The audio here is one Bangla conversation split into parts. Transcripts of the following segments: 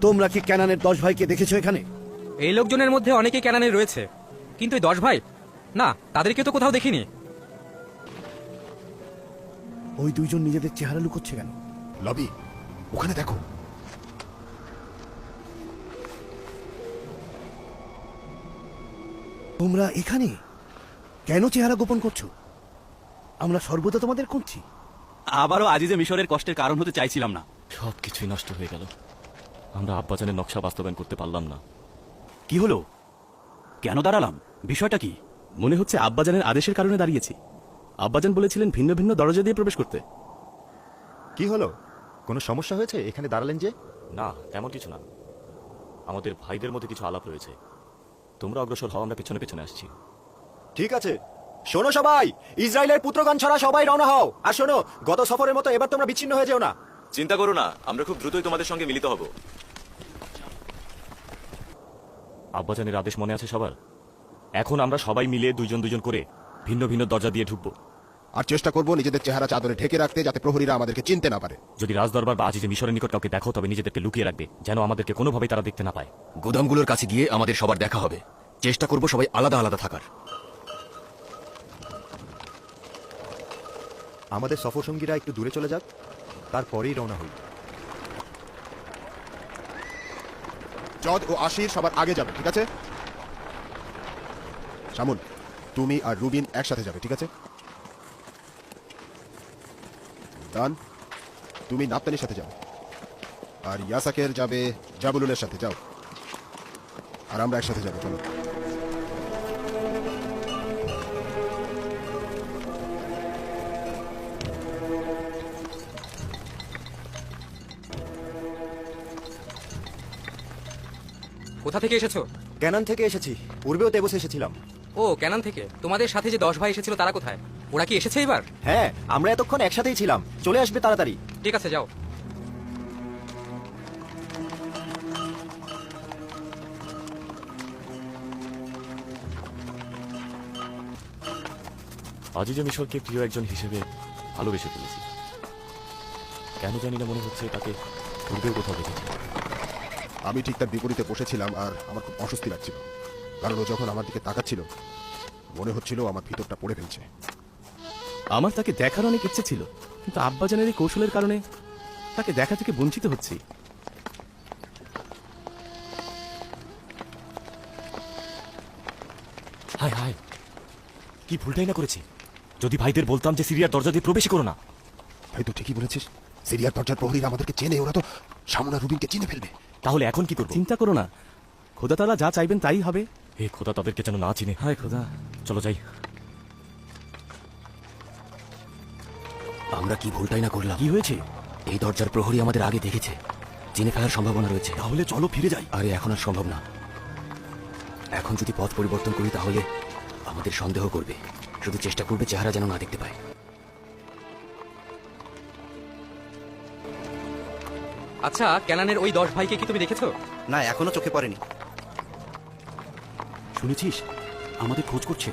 তোমরা কি ক্যানানের 10 ভাইকে দেখেছো এখানে? এই লোকজনের মধ্যে অনেকেই ক্যানানের রয়েছে, কিন্তু এই 10 ভাই না, তাদেরকে তো কোথাও দেখিনি। ওই দুইজন নিজেদের চেহারা লুকোচ্ছে কেন? লবি, ওখানে দেখো। তোমরা এখানে কেন চেহারা গোপন করছো? আমরা সর্বদা তোমাদের খুঁজছি। আবারও আজিজে মিশরের কষ্টের কারণ হতে চাইছিলাম না। সবকিছুই নষ্ট হয়ে গেল। আমরা আব্বাজানের নকশা বাস্তবায়ন করতে পারলাম না। কি হলো? কেন দাঁড়ালাম? বিষয়টা কি? মনে হচ্ছে আব্বাজানের আদেশের কারণে দাঁড়িয়েছি। আব্বাজান বলেছিলেন ভিন্ন ভিন্ন দরজা দিয়ে প্রবেশ করতে। কি হলো? কোনো সমস্যা হয়েছে এখানে দাঁড়ালেন যে? না, তেমন কিছু না। আমাদের ভাইদের মধ্যে কিছু আলাপ রয়েছে। তোমরা অগ্রসর হও, আমরা পেছনে পেছনে আসছি। ঠিক আছে, শোনো সবাই, ইসরায়েলের পুত্রগণ ছাড়া সবাই রওনা হও। আর শোনো, গত সফরের মতো এবার তোমরা বিচ্ছিন্ন হয়ে যেও না। চিন্তা করো না, আমরা খুব দ্রুতই তোমাদের সঙ্গে মিলিত হব। আব্বাজানের আদেশ মনে আছে সবার? এখন আমরা সবাই মিলে দুইজন দুইজন করে ভিন্ন ভিন্ন দরজা দিয়ে ঢুকবো। আর চেষ্টা করবো নিজেদের চেহারা চাদরে ঢেকে রাখতে, যাতে প্রহরীরা আমাদেরকে চিনতে না পারে। যদি রাজদরবার বা আজিজে মিশরের নিকট কাউকে দেখো, তবে নিজেদেরকে লুকিয়ে রাখবে, যেন আমাদেরকে কোনোভাবেই তারা দেখতে না পায়। গোদামগুলোর কাছে গিয়ে আমাদের সবার দেখা হবে। চেষ্টা করব সবাই আলাদা আলাদা থাকার। আমাদের সফর সঙ্গীরা একটু দূরে চলে যাক, তারপরেই রওনা হই। জদ ও আশির সবার আগে যাবে, ঠিক আছে? শামুল, তুমি আর রুবিন একসাথে যাবে, ঠিক আছে? দান, তুমি নাপ্তানির সাথে যাও। আর ইয়াসাকের যাবে জাবুলুলের সাথে, যাও। আর আমরা একসাথে যাবো, চলো। কোথা থেকে এসেছো? ক্যানান থেকে এসেছি, পূর্বেও তেবসে এসেছিলাম। ও, ক্যানান থেকে। তোমাদের সাথে যে 10 ভাই এসেছিল তারা কোথায়? ওরা কি এসেছে এবার? হ্যাঁ, আমরা এতক্ষণ একসাথেই ছিলাম, চলে আসবে তাড়াতাড়ি। ঠিক আছে, যাও। আজিজে মিশরকে প্রিয় একজন হিসেবে ভালোবেসে ফেলেছি। কেন জানি না, মনে হচ্ছে তাকে পূর্বেও কোথাও দেখেছি। আমি ঠিক তার বিপরীতে বসেছিলাম, আর আমার খুব অস্বস্তি লাগছিল, কারণ ও যখন আমার দিকে তাকাচ্ছিল মনে হচ্ছিল আমার ভিতরটা পড়ে ফেলছে। আমার তাকে দেখার অনেক ইচ্ছে ছিল, কিন্তু আব্বাজানের এই কৌশলের কারণে তাকে দেখা থেকে বঞ্চিত হচ্ছি। হায় হায়, কি ভুলটাই না করেছি। যদি ভাইদের বলতাম যে সিরিয়ার দরজা দিয়ে প্রবেশ করো না। ভাই, তো ঠিকই বলেছিস, সিরিয়ার দরজার প্রহরীরা আমাদেরকে চেনে, ওরা তো শামুন আর রুবিনকে চিনে ফেলবে। তাহলে এখন কি করবো? চিন্তা করো না, খোদা তাআলা যা চাইবেন তাই হবে। হে খোদা, তাদেরকে যেন না চিনে। হায় খোদা। চলো যাই। আমরা কি ভুলটাই না করলাম। কি হয়েছে? এই দরজার প্রহরী আমাদের আগে দেখেছে, চিনে ফেলার সম্ভাবনা রয়েছে। তাহলে চলো ফিরে যাই। আরে এখন আর সম্ভব না। এখন যদি পথ পরিবর্তন করি তাহলে আমাদের সন্দেহ করবে। শুধু চেষ্টা করবে চেহারা যেন না দেখতে পায়। আচ্ছা, ক্যানানের ওই 10 ভাইকে কি তুমি দেখেছো? না, এখনো চোখে পড়েনি। শুনেছিস? আমাদের খোঁজ করছে।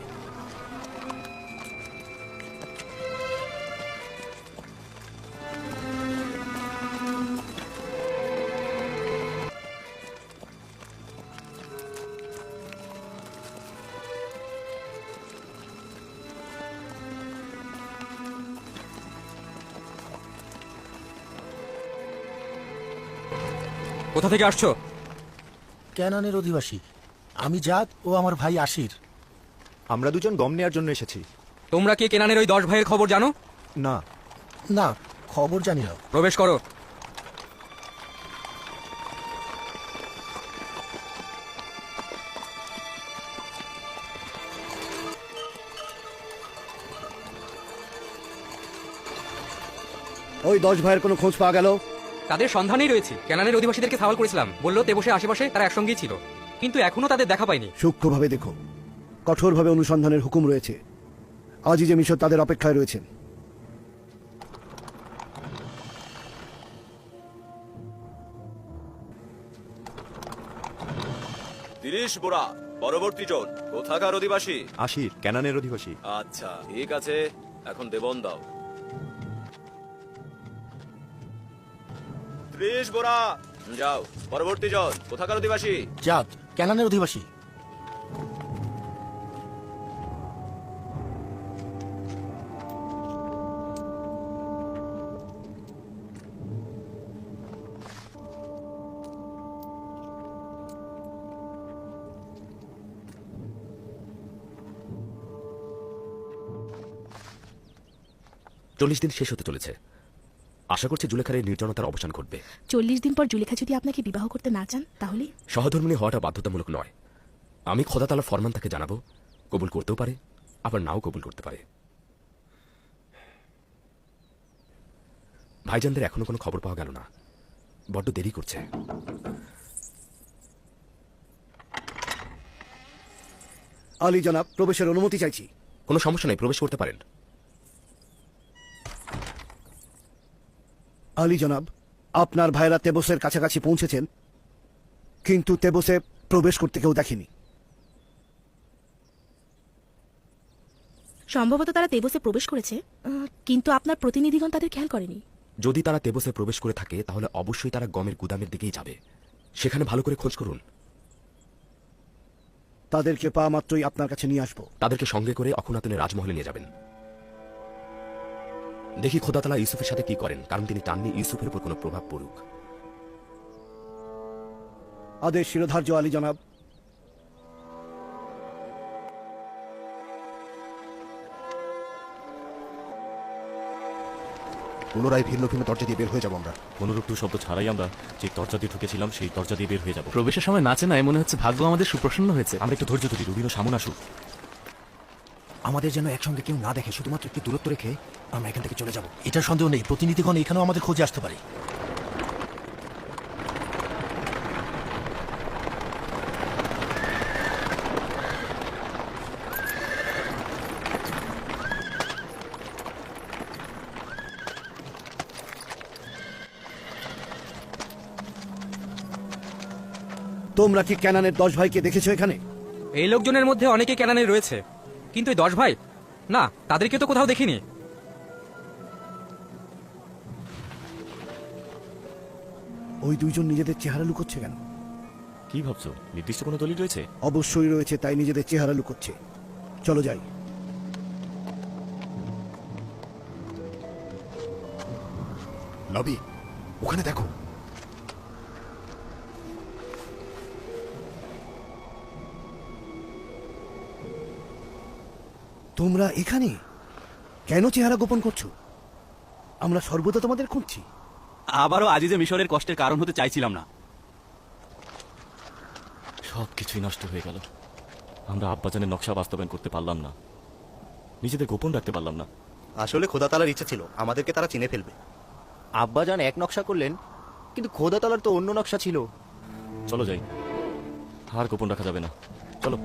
কোথা থেকে আসছো? ক্যানানের অধিবাসী আমি, জাদ ও আমার ভাই আশির। আমরা দুজন গম নেওয়ার জন্য এসেছি। তোমরা কি ক্যানানের ওই 10 ভাইয়ের খবর জানো? না। না, খবর জানি না। প্রবেশ করো। ওই 10 ভাইয়ের কোনো খোঁজ পাওয়া গেল? তাদের সন্ধানেই রয়েছি। ক্যানানের অধিবাসীদেরকে সওয়াল করেছিলাম, বললো তেবসে আশেপাশে তারা একসঙ্গেই ছিল, কিন্তু এখনো তাদের দেখা পাইনি। সূক্ষ্মভাবে দেখো, কঠোরভাবে অনুসন্ধানের হুকুম রয়েছে। আজিজে মিশর তাদের অপেক্ষায় রয়েছেন। তিরিশ বোরা পরবর্তী জন কোথাকার অধিবাসী? আশির, ক্যানানের অধিবাসী। আচ্ছা, ঠিক আছে, এখন দেবন দাও। 30 বোরা যাও। পরবর্তী জন কোথাকার অধিবাসী? জাত ক্যানানের অধিবাসী। চল্লিশ দিন শেষ হতে চলেছে। আশা করছি জুলেখার এই নির্জনতার অবসান ঘটবে। 40 দিন পর জুলেখা যদি আপনাকে বিবাহ করতে না চান তাহলে? সহধর্মিণী হওয়াটা বাধ্যতামূলক নয়। আমি খোদা তাআলার ফরমান তাকে জানাবো, কবুল করতেও পারে আবার নাও কবুল করতে পারে। ভাইজানদের এখনো কোনো খবর পাওয়া গেল না, বড্ড দেরি করছে। আলী জনাব, প্রবেশের অনুমতি চাইছি। কোনো সমস্যা নেই, প্রবেশ করতে পারেন। আলী জনাব, আপনার ভাইরা তেবসের কাছাকাছি পৌঁছেছেন, কিন্তু তেবসে প্রবেশ করতে কেউ দেখেনি। সম্ভবত তারা তেবসে প্রবেশ করেছে, কিন্তু আপনার প্রতিনিধিগণ তাদের খেয়াল করেনি। যদি তারা তেবসে প্রবেশ করে থাকে তাহলে অবশ্যই তারা গমের গুদামের দিকেই যাবে। সেখানে ভালো করে খোঁজ করুন। তাদেরকে পাওয়া মাত্রই আপনার কাছে নিয়ে আসবো। তাদেরকে সঙ্গে করে অখুনাতুনের রাজমহলে নিয়ে যাবেন। দেখি খোদা তাআলা ইউসুফের সাথে কি করেন, কারণ তিনি চাননি ইউসুফের উপর কোনো প্রভাব পড়ুক। আদেশ শিরোধার্য আলী জনাব। পুনরায় ভিন্ন ভিন্ন দরজা দিয়ে বের হয়ে যাবো আমরা। অনুরূপ শব্দ ছাড়াই আমরা যে দরজা দিয়ে ঢুকেছিলাম সেই দরজা দিয়ে বের হয়ে যাব। প্রবেশের সময় নাচে না, মনে হচ্ছে ভাগ্য আমাদের সুপ্রসন্ন হয়েছে। আমরা একটু ধৈর্য ধরি, রুবিনও সামনে আসুক। আমাদের যেন একসঙ্গে কেউ না দেখে, শুধুমাত্র একটু দূরত্ব রেখে আমরা এখান থেকে চলে যাব। এটা সন্দেহ নেই, প্রতিনিধিগণ এখানেও আমাদের খোঁজে আসতে পারে। তোমরা কি ক্যানানের 10 ভাইকে দেখেছো এখানে? এই লোকজনের মধ্যে অনেকে ক্যানানে রয়েছে, কিন্তু এই 10 ভাই না, তাদেরকে তো কোথাও দেখিনি। ওই দুইজন নিজেদের চেহারা লুকোচ্ছে কেন? কি ভাবছো, নির্দিষ্ট কোনো দলিল রয়েছে? অবশ্যই রয়েছে, তাই নিজেদের চেহারা লুকোচ্ছে। চলো যাই। লবি, ওখানে দেখো। তোমরা এখানে কেন চেহারা গোপন করছো? আমরা সর্বদা তোমাদের খুঁজছি। আবারও আজিজে মিশরের কষ্টের কারণ হতে চাইছিলাম না। সব কিছুই নষ্ট হয়ে গেল। আমরা আব্বাজানের নকশা বাস্তবায়ন করতে পারলাম না, নিজেদের গোপন রাখতে পারলাম না। আসলে খোদা তাআলার ইচ্ছা ছিল আমাদেরকে তারা চিনে ফেলবে। আব্বাজান এক নকশা করলেন, কিন্তু খোদা তাআলার তো অন্য নকশা ছিল। চলো যাই, আর গোপন রাখা যাবে না, চলো।